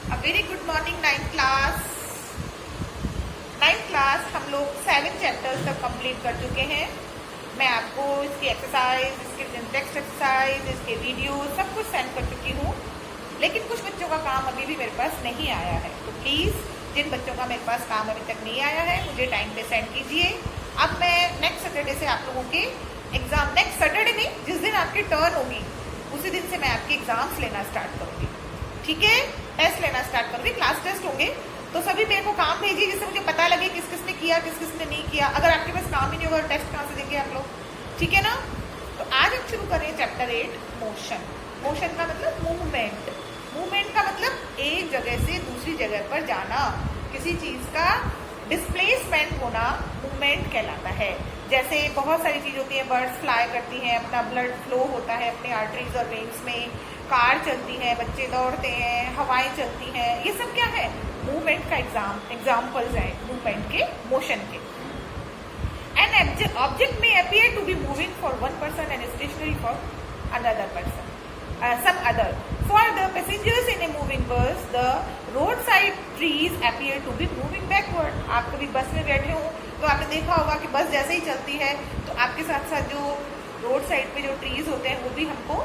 A very good morning ninth class हम लोग 7 chapters तक कंप्लीट कर चुके हैं। मैं आपको इसकी एक्सरसाइज, इसके टेक्स्ट एक्सरसाइज, इसके वीडियो सब कुछ सेंड कर चुकी हूँ, लेकिन कुछ बच्चों का काम अभी भी मेरे पास नहीं आया है। तो प्लीज़ जिन बच्चों का मेरे पास काम अभी तक नहीं आया है मुझे टाइम पे सेंड कीजिए। अब मैं नेक्स्ट सैटरडे से आप लोगों के एग्ज़ाम, नेक्स्ट सैटरडे में जिस दिन आपकी टर्न होगी उसी दिन से मैं आपके एग्ज़ाम्स लेना स्टार्ट करूँगी। ठीक है, टेस्ट लेना स्टार्ट करूँगी, क्लास टेस्ट होंगे। तो सभी मेरे को काम भेजिए जिससे मुझे पता लगे किस किस ने किया, किस किस ने नहीं किया। अगर आपके पास काम ही नहीं होगा टेस्ट कहाँ से देंगे आप लोग? ठीक है ना। तो आज हम शुरू करें चैप्टर 8 मोशन। मोशन का मतलब मूवमेंट। मूवमेंट का मतलब एक जगह से दूसरी जगह पर जाना, किसी चीज़ का डिस्प्लेसमेंट होना मूवमेंट कहलाता है। जैसे बहुत सारी चीज़ होती है, बर्ड्स फ्लाई करती हैं, अपना ब्लड फ्लो होता है अपने आर्टरीज और वेन्स में, कार चलती है, बच्चे दौड़ते हैं, हवाएं चलती हैं, ये सब क्या है? मूवमेंट का एग्जाम्पल्स हैं मूवमेंट के, मोशन के। An object may appear to be moving for one person and stationary for another person, some other. For the passengers in a moving bus, the roadside trees appear to be moving backward. आप कभी बस में बैठे हो तो आपने देखा होगा कि बस जैसे ही चलती है तो आपके साथ साथ जो रोड साइड पे जो ट्रीज होते हैं वो भी हमको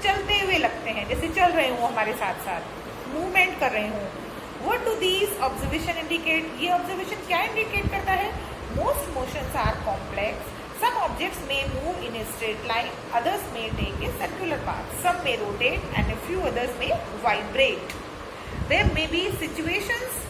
चलते हुए लगते हैं, जैसे चल रहे हो हमारे साथ साथ, मूवमेंट कर रहे हो। What do these observation indicate? ये ऑब्जर्वेशन क्या इंडिकेट करता है? Most motions are complex. Some objects may move in a straight line, others may take a circular path. Some may rotate and a few others may vibrate. There may be situations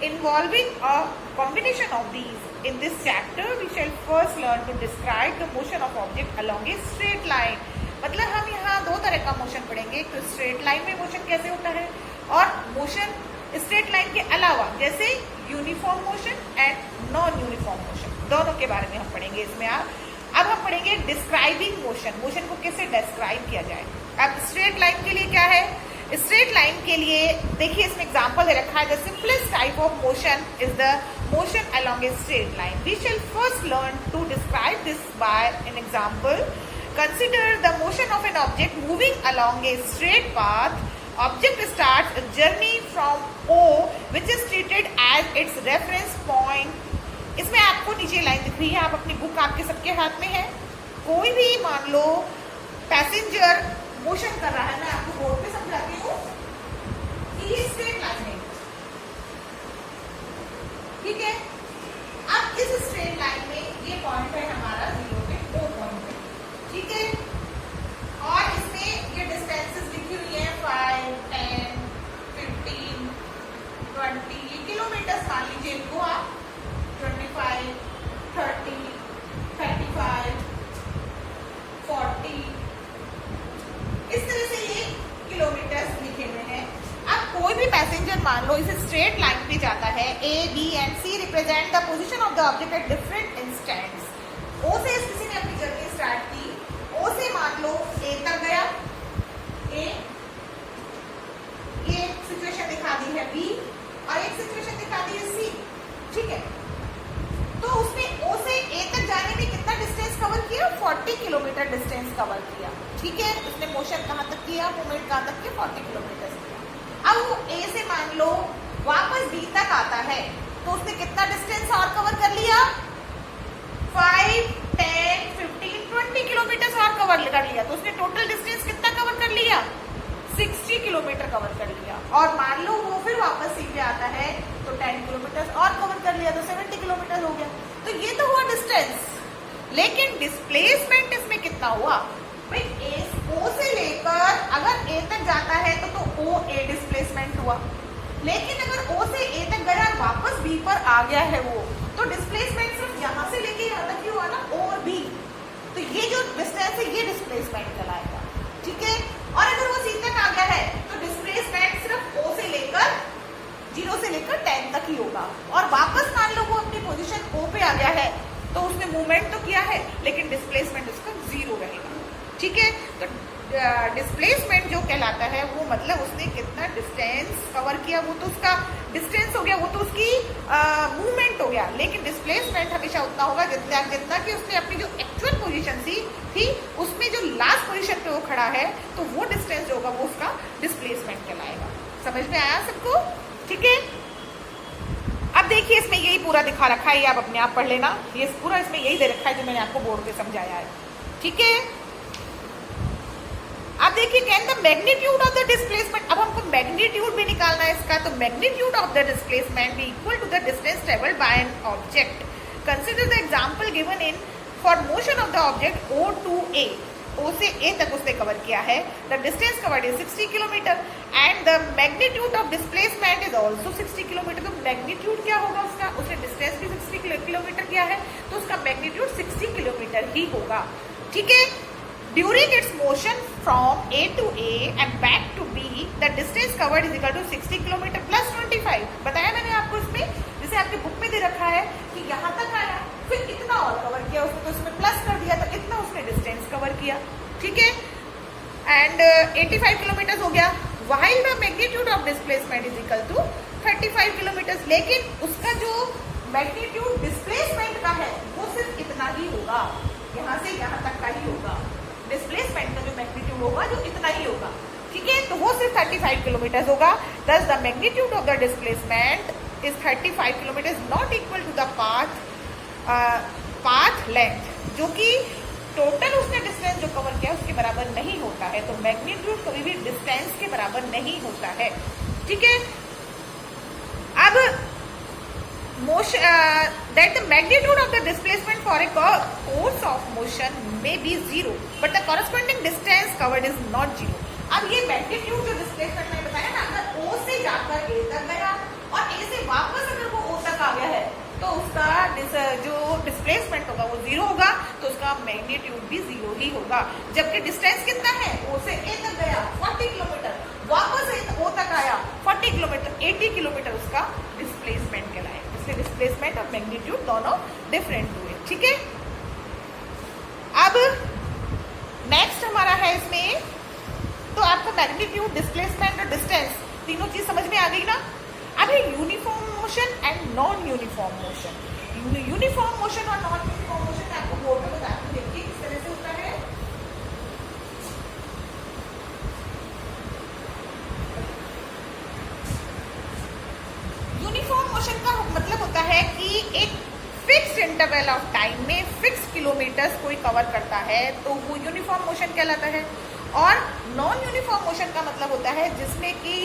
involving a combination of these. In this chapter, we shall first learn to describe the motion of object along a straight line. मतलब हम यहाँ दो तरह का motion पढ़ेंगे, एक तो straight line में मोशन कैसे होता है और मोशन स्ट्रेट लाइन के अलावा जैसे uniform motion and non uniform motion, दोनों के बारे में हम पढ़ेंगे इसमें। अब हम पढ़ेंगे डिस्क्राइबिंग मोशन, मोशन को कैसे डिस्क्राइब किया जाए। अब स्ट्रेट लाइन के लिए क्या है? स्ट्रेट लाइन के लिए देखिए इसमें एग्जांपल दे रखा है, the simplest type of motion is the motion along a straight line. We shall first learn to describe this by an example. Consider the motion of an object moving along a straight path. Object starts a journey from O, which is treated as its reference point. इसमें आपको नीचे line दिख रही है, आप अपनी book आपके सबके हाथ में है। कोई भी मान लो पैसेंजर मोशन कर रहा है, मैं आपको बोर्ड पे समझाती हूँ कि ये स्ट्रेट लाइन है, ठीक है। अब इस स्ट्रेट लाइन में ये पॉइंट है हमारा 0 पे, O पॉइंट है, ठीक है। और इसमें ये डिस्टेंसेस लिखी हुई है 5, 10, 15, 20, ये किलोमीटर्स मान लीजिए इनको आप, 25, 30, 35, 40, इस तरह से ये किलोमीटर्स लिखे हुए हैं। अब कोई भी पैसेंजर मान लो इस स्ट्रेट लाइन पे जाता है, A, B and C represent the position of the object at different instants. O से किसी ने अपनी जर्नी स्टार्ट की, O से मान लो A तक गया, A, ये सिचुएशन दिखा दी है B और एक सिचुएशन दिखा दी है C, ठीक है। तो उसने O से A तक जाने में कितना डिस्टेंस कवर किया? 40 किलोमीटर डिस्टेंस कवर किया, ठीक है। उसने मोशन कहाँ तक किया, मूवमेंट कहाँ तक किया? 40 किलोमीटर किया। अब वो A से मान लो वापस B तक आता है तो उसने कितना डिस्टेंस और कवर कर लिया? 5, 10, 15, 20 किलोमीटर और कवर कर लिया। तो उसने टोटल डिस्टेंस कितना कवर कर लिया? 60 किलोमीटर कवर कर लिया। और मान लो वो फिर वापस C पे आता है तो 10 किलोमीटर और कवर कर लिया, तो 70 किलोमीटर हो गया। तो ये तो हुआ डिस्टेंस, लेकिन डिस्प्लेसमेंट इसमें कितना हुआ? भाई O से लेकर अगर A तक जाता है तो O A डिस्प्लेसमेंट हुआ, लेकिन अगर O से A तक गया वापस B पर आ गया है वो, तो डिस्प्लेसमेंट सिर्फ यहाँ से लेके यहाँ तक ही हुआ ना, O और B। तो ये जो डिस्टेंस है ये डिस्प्लेसमेंट कहलाएगा, ठीक है। और अगर वो C तक आ गया है तो डिस्प्लेसमेंट सिर्फ O से लेकर 0 से लेकर 10 तक ही होगा। और वापस मान लो वो अपनी पोजीशन O पे आ गया है तो उसने मूवमेंट तो किया है लेकिन डिस्प्लेसमेंट उसका 0 रहेगा, ठीक है। तो डिस्प्लेसमेंट जो कहलाता है वो मतलब उसने कितना डिस्टेंस कवर किया, वो तो उसका डिस्टेंस हो गया, वो तो उसकी मूवमेंट हो गया। लेकिन डिस्प्लेसमेंट हमेशा उतना होगा जितना कि उसने अपनी जो एक्चुअल पोजीशन थी उसमें जो लास्ट पोजीशन पे वो खड़ा है, तो वो डिस्टेंस जो होगा वो उसका डिस्प्लेसमेंट कहलाएगा। समझ में आया सबको? ठीक है। अब देखिए इसमें यही पूरा दिखा रखा है, ये आप अपने आप पढ़ लेना, ये पूरा इसमें यही दे रखा है जो मैंने आपको बोर्ड पे समझाया है, ठीक है। अब देखिए can the magnitude of the displacement, अब हमको मैग्नीट्यूड भी निकालना है इसका, तो magnitude of the displacement be equal to the distance travelled by an object. Consider the example given in for motion of the object O to A, O से A तक उसने कवर किया है, the distance covered is 60 kilometre and the magnitude of displacement is also 60 kilometre. तो magnitude क्या होगा उसका, उसने डिस्टेंस भी 60 किलोमीटर किया है तो उसका मैग्नीट्यूड 60 किलोमीटर ही होगा, ठीक है। During its motion from A to A and back to B, the distance covered is equal to 60 kilometre plus 25। बताया मैंने आपको इसमें, जैसे आपके बुक में दे रखा है कि यहाँ तक आया, फिर इतना और कवर किया उसने, तो उसमें प्लस कर दिया तो इतना उसने डिस्टेंस कवर किया, ठीक है। एंड 85 किलोमीटर हो गया, while the magnitude of displacement is equal to 35 kilometre, लेकिन उसका जो मैग्नीट्यूड डिस्प्लेसमेंट का है वो सिर्फ इतना ही होगा, यहाँ से यहाँ तक का ही होगा, डिस्प्लेसमेंट का जो मैग्नीट्यूड होगा जो इतना ही होगा, ठीक है। तो वो सिर्फ 35 किलोमीटर होगा। Thus the magnitude of the displacement is 35 kilometre, not equal to the path length, जो कि टोटल उसने डिस्टेंस जो कवर किया उसके बराबर नहीं होता है। तो मैग्नीट्यूड कभी भी डिस्टेंस के बराबर नहीं होता है, ठीक है। अब that the magnitude of the displacement for a course of motion may be 0, but the corresponding distance covered is not 0। अब ये मैग्नीट्यूड जो डिस्प्लेसमेंट मैंने बताया ना, अगर O से जाकर A तक गया और A से वापस अगर वो O तक आ गया है तो उसका जो डिस्प्लेसमेंट होगा वो 0 होगा, तो उसका मैग्नीट्यूड भी 0 ही होगा। जबकि डिस्टेंस कितना है, O से A तक गया 40 किलोमीटर, वापस O तक आया 40 किलोमीटर, 80 किलोमीटर उसका डिस्प्लेसमेंट कहलाएगा। डिस्प्लेसमेंट और मैग्नीट्यूड दोनों डिफरेंट हुए, ठीक है। अब नेक्स्ट हमारा है इसमें, तो आपको मैग्नीट्यूड, डिस्प्लेसमेंट और डिस्टेंस तीनों चीज समझ में आ गई ना। अब है uniform motion and non uniform motion. Uniform motion और नॉन यूनिफॉर्म मोशन आपको बोर्ड में बताती हूँ, देखिए किस तरह से होता है। यूनिफॉर्म मोशन का मतलब होता है कि एक फिक्स इंटरवल ऑफ टाइम में फिक्स किलोमीटर्स कोई कवर करता है तो वो यूनिफॉर्म मोशन कहलाता है। और नॉन यूनिफॉर्म मोशन का मतलब होता है जिसमें कि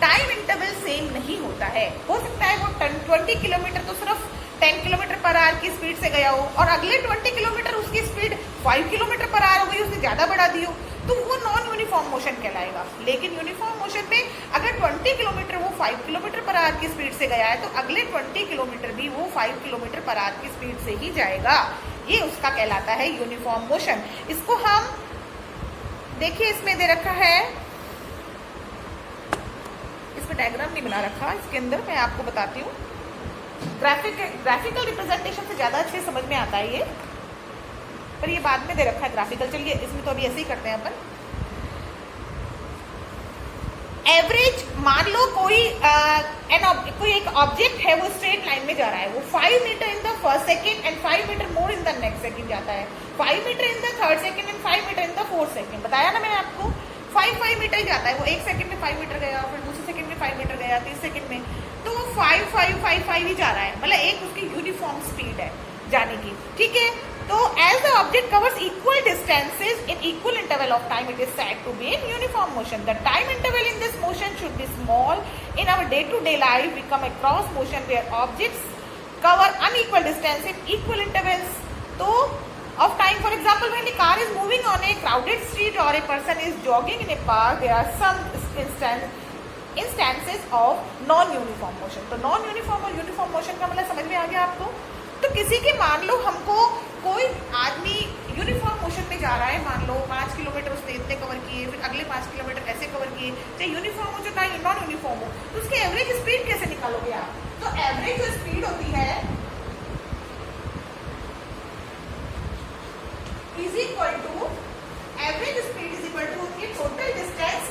टाइम इंटरवल सेम नहीं होता है। हो सकता है वो 20 किलोमीटर तो सिर्फ 10 किलोमीटर पर आवर की स्पीड से गया हो और अगले 20 किलोमीटर उसकी स्पीड 5 किलोमीटर पर आवर हो गई, उसने ज्यादा बढ़ा दी हो, तो वो नॉन यूनिफॉर्म मोशन कहलाएगा। लेकिन यूनिफॉर्म मोशन में अगर 20 किलोमीटर वो 5 किलोमीटर पर आवर की स्पीड से गया है तो अगले 20 किलोमीटर भी वो 5 किलोमीटर पर आवर की स्पीड से ही जाएगा, ये उसका कहलाता है यूनिफॉर्म मोशन। इसको हम देखिए इसमें दे रखा है, इसमें डायग्राम नहीं बना रखा, इसके अंदर मैं आपको बताती हूँ। ग्राफिकल रिप्रेजेंटेशन से ज्यादा अच्छे समझ में आता है ये, पर ये बाद में दे रखा है ग्राफिकल। चलिए इसमें तो अभी ऐसे ही करते हैं अपन। एवरेज मान लो कोई एक ऑब्जेक्ट है, वो स्ट्रेट लाइन में जा रहा है, वो 5 metre in the first second and 5 metre more in the next second जाता है, 5 metre in the third second and 5 metre in the fourth second. बताया ना मैंने आपको, 5 मीटर ही जाता है वो, एक सेकंड में 5 मीटर गया, फिर दूसरे सेकंड में 5 मीटर गया, तीसरे सेकंड में, तो वो 5 ही जा रहा है, मतलब एक उसकी यूनिफॉर्म स्पीड है जाने की, ठीक है। तो as the object covers equal distances in equal interval of time, it is said to be in uniform motion. The time interval in this motion should be small. In our day-to-day life, we come across motion where objects cover unequal distance in equal intervals. So, of time, for example, when the car is moving on a crowded street or a person is jogging in a park, there are some instances of non-uniform motion. तो non-uniform और uniform motion का मतलब समझ में आ गया आपको। तो किसी के मान लो हमको कोई आदमी यूनिफॉर्म मोशन में जा रहा है, मान लो 5 किलोमीटर उसने इतने कवर किए, फिर अगले 5 किलोमीटर ऐसे कवर किए, चाहे यूनिफॉर्म हो चाहे नॉन यूनिफॉर्म हो, तो उसकी एवरेज स्पीड कैसे निकालोगे आप? तो एवरेज जो स्पीड होती है is equal to, average speed is equal to उनकी टोटल डिस्टेंस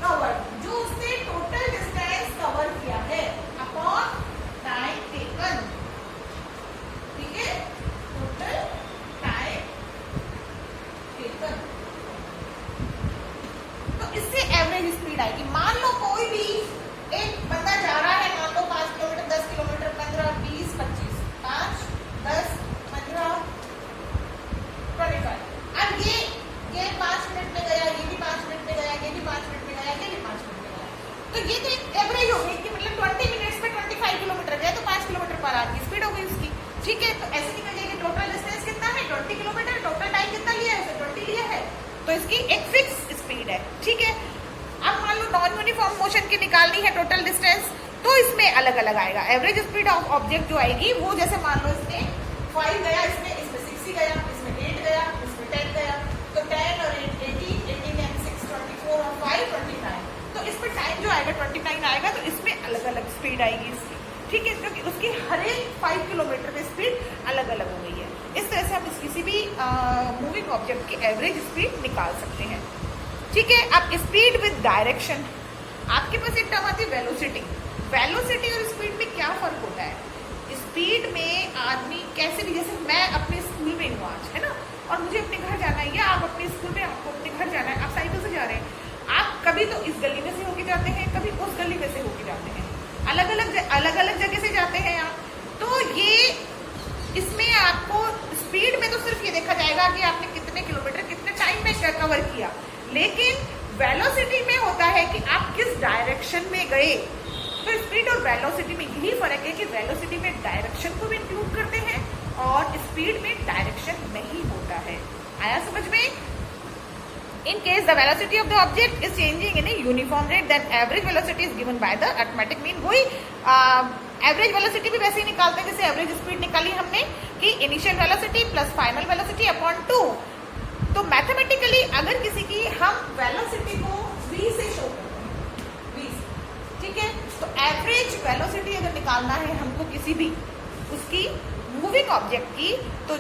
कवर, जो उसने टोटल डिस्टेंस कवर किया है अपॉन टाइम टेकन, ठीक है, total time taken. Average speed आएगी। मान लो कोई भी एक बंदा जा रहा है, मान लो 5 किलोमीटर, 10 किलोमीटर, 15, 20, 25, 5, 10, 15, 25। अब ये 5 मिनट में गया, ये भी 5 मिनट में गया, ये भी 5 मिनट में गया, ये भी 5 मिनट में गया। तो ये तो एक एवरेज हो गई कि मतलब 20 मिनट्स में 25 किलोमीटर गया, तो 5 किलोमीटर पर आवर की स्पीड हो गई उसकी। ठीक है, तो ऐसे निकल जाएगी टोटल डिस्टेंस कितना है 20 किलोमीटर, टोटल टाइम कितना लिया है उसने 20 लिया है, तो इसकी एक फिक्स स्पीड है। ठीक है, अब मान लो नॉन यूनिफॉर्म मोशन की निकालनी है टोटल डिस्टेंस, तो इसमें अलग अलग आएगा। एवरेज स्पीड ऑफ ऑब्जेक्ट जो आएगी वो जैसे मान लो इसमें 5 गया, इसमें 6 ही गया, इसमें 8 गया, इसमें 10 गया, तो 10 और 8 18, 18 and 6 24 और 5 29। तो इसमें टाइम जो आएगा 29 आएगा, तो इसमें अलग अलग स्पीड आएगी इसकी। ठीक है, क्योंकि उसकी हर एक 5 किलोमीटर में स्पीड अलग अलग हो गई है। इस तरह से हम किसी भी मूविंग ऑब्जेक्ट की एवरेज स्पीड निकाल सकते हैं। ठीक है, अब स्पीड विद डायरेक्शन, आपके पास एक टर्म आती है वेलोसिटी। वेलोसिटी और स्पीड में क्या फर्क होता है? स्पीड में आदमी कैसे भी, जैसे मैं अपने स्कूल में हूँ आज, है ना, और मुझे अपने घर जाना है, या आप अपने स्कूल में आपको अपने घर जाना है, आप साइकिल से जा रहे हैं, आप कभी तो इस गली में से होके जाते हैं, कभी उस गली में से होके जाते हैं, अलग अलग जगह से जाते हैं आप। तो ये इसमें आपको स्पीड में तो सिर्फ ये देखा जाएगा कि आपने कितने किलोमीटर कितने टाइम में कवर किया, लेकिन वेलोसिटी में होता है कि आप किस डायरेक्शन में गए। तो स्पीड और वेलोसिटी में यही फर्क है कि वेलोसिटी में डायरेक्शन को भी इंक्लूड करते हैं और स्पीड में डायरेक्शन नहीं होता है। आया समझ में? In case the velocity of the object is changing in a uniform rate, then average velocity is given by the arithmetic mean। वही एवरेज वेलोसिटी भी वैसे ही निकालते हैं जैसे एवरेज स्पीड निकाली हमने कि initial velocity plus final velocity upon 2। तो मैथमेटिकली अगर किसी की हम वेलोसिटी को v से शो करते हैं, v से, ठीक है, तो एवरेज वेलोसिटी अगर निकालना है हमको किसी भी उसकी मूविंग ऑब्जेक्ट की, तो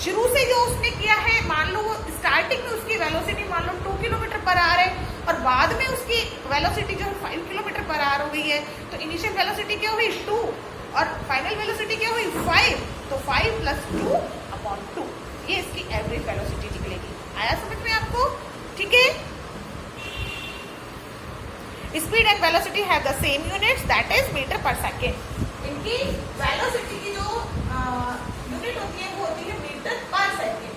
शुरू से जो उसने किया है, मान लो वो स्टार्टिंग में उसकी वेलोसिटी मान लो 2 किलोमीटर पर आवर है और बाद में उसकी वेलोसिटी जो है 5 किलोमीटर पर आवर हो गई है, तो इनिशियल वेलोसिटी क्या हुई 2 और फाइनल वेलोसिटी क्या हुई 5, तो 5 प्लस 2 अपॉन 2, ये इसकी एवरेज वेलोसिटी निकलेगी। आया समझ में आपको? ठीक है, speed and velocity have the same units, that is metre per second. इनकी वेलोसिटी की जो यूनिट होती है वो होती है मीटर पर सेकेंड।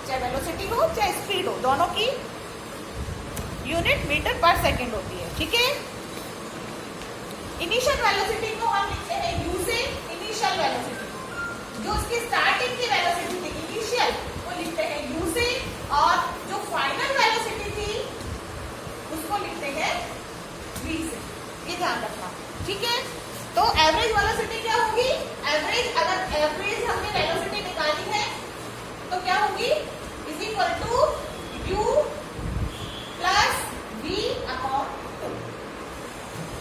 चाहे वेलोसिटी हो चाहे स्पीड हो, दोनों की यूनिट मीटर पर सेकेंड होती है। ठीक है, इनिशियल वेलोसिटी को हम लिखते हैं यू से, इनिशियल वेलोसिटी जो उसकी स्टार्टिंग की वेलोसिटी थी इनिशियल, वो लिखते हैं यू से, और जो फाइनल वेलोसिटी थी उसको लिखते हैं वी से। ये ध्यान रखना। ठीक है, तो एवरेज वेलोसिटी क्या होगी? एवरेज, अगर एवरेज हमने वेलोसिटी निकाली है तो क्या होगी? Is equal to u plus v upon 2।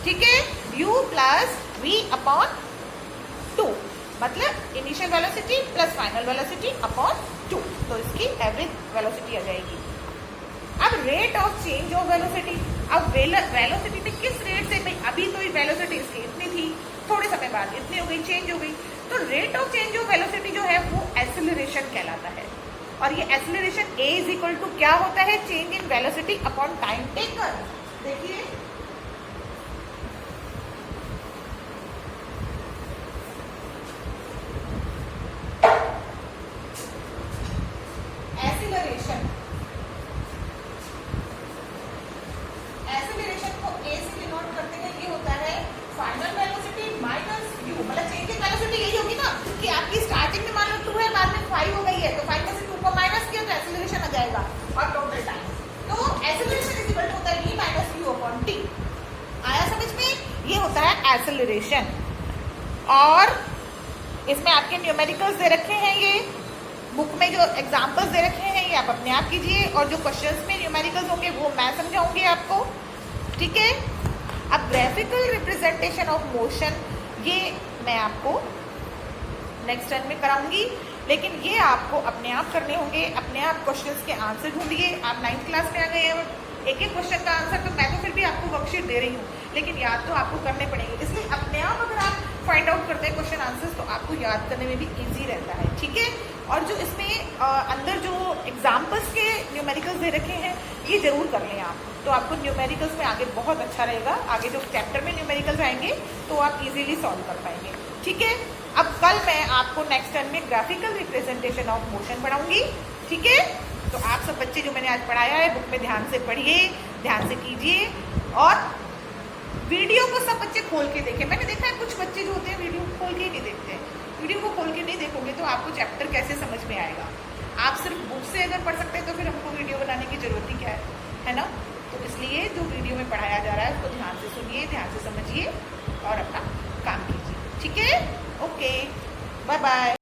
ठीक है, u प्लस वी अपॉन 2 मतलब initial velocity plus final velocity upon 2, तो इसकी एवरेज वेलोसिटी आ जाएगी। अब rate of change of velocity, अब वेलोसिटी में किस रेट से, भाई अभी तो वेलोसिटी इसकी इतनी थी, थोड़े समय बाद इतनी हो गई, चेंज हो गई, तो rate of change of velocity जो है वो एक्सेलरेशन कहलाता है। और ये acceleration a is equal to क्या होता है? Change in velocity upon time taken. देखिए एक्सेलरेशन को a से डिनोट करते हैं, ये होता है फाइनल वेलोसिटी माइनस u, मतलब चेंज इन वेलोसिटी यही होगी ना कि आपकी स्टार्टिंग में मान लो 2 है, बाद में 5 हो गई है, तो 5 में से 2 को माइनस किया तो एक्सेलरेशन आ जाएगा और टोटल टाइम, तो एक्सेलरेशन इज इक्वल टू होता है v minus u upon t। आया समझ में? ये होता है एक्सेलरेशन। और इसमें आपके न्यूमेरिकल्स दे रखे हैं, ये बुक में जो एग्जाम्पल्स दे रखे हैं ये आप अपने आप कीजिए, और जो क्वेश्चंस में न्यूमेरिकल्स होंगे वो मैं समझाऊंगी आपको। ठीक है, अब ग्राफिकल रिप्रेजेंटेशन ऑफ मोशन ये मैं आपको नेक्स्ट टर्म में कराऊंगी, लेकिन ये आपको अपने आप करने होंगे। अपने आप क्वेश्चंस के आंसर ढूंढिए। आप 9th क्लास में आ गए हैं, एक एक क्वेश्चन का आंसर तो मैं तो फिर भी आपको वर्कशीट दे रही हूँ, लेकिन याद तो आपको करने पड़ेंगे, इसलिए अपने आप अगर आप फाइंड आउट करते हैं क्वेश्चन आंसर्स तो आपको याद करने में भी इजी रहता है। ठीक है, और जो इसमें अंदर जो एग्जाम्पल्स के न्यूमेरिकल्स दे रखे हैं ये जरूर कर लें आप, तो आपको न्यूमेरिकल्स में आगे बहुत अच्छा रहेगा। आगे जो चैप्टर में न्यूमेरिकल्स आएंगे तो आप इजीली सॉल्व कर पाएंगे। ठीक है, अब कल मैं आपको नेक्स्ट टर्म में ग्राफिकल रिप्रेजेंटेशन ऑफ मोशन पढ़ाऊंगी। ठीक है, तो आप सब बच्चे जो मैंने आज पढ़ाया है बुक में ध्यान से पढ़िए, ध्यान से कीजिए, और वीडियो को सब बच्चे खोल के देखें। मैंने देखा है कुछ बच्चे जो होते हैं वीडियो खोल के ही नहीं देखते हैं। वीडियो को खोल के नहीं देखोगे तो आपको चैप्टर कैसे समझ में आएगा। आप सिर्फ बुक से अगर पढ़ सकते हैं तो फिर हमको वीडियो बनाने की जरूरत ही क्या है ना। तो इसलिए जो वीडियो में पढ़ाया जा रहा है उसको ध्यान से सुनिए, ध्यान से समझिए और अपना काम कीजिए। ठीक है, ओके, बाय बाय।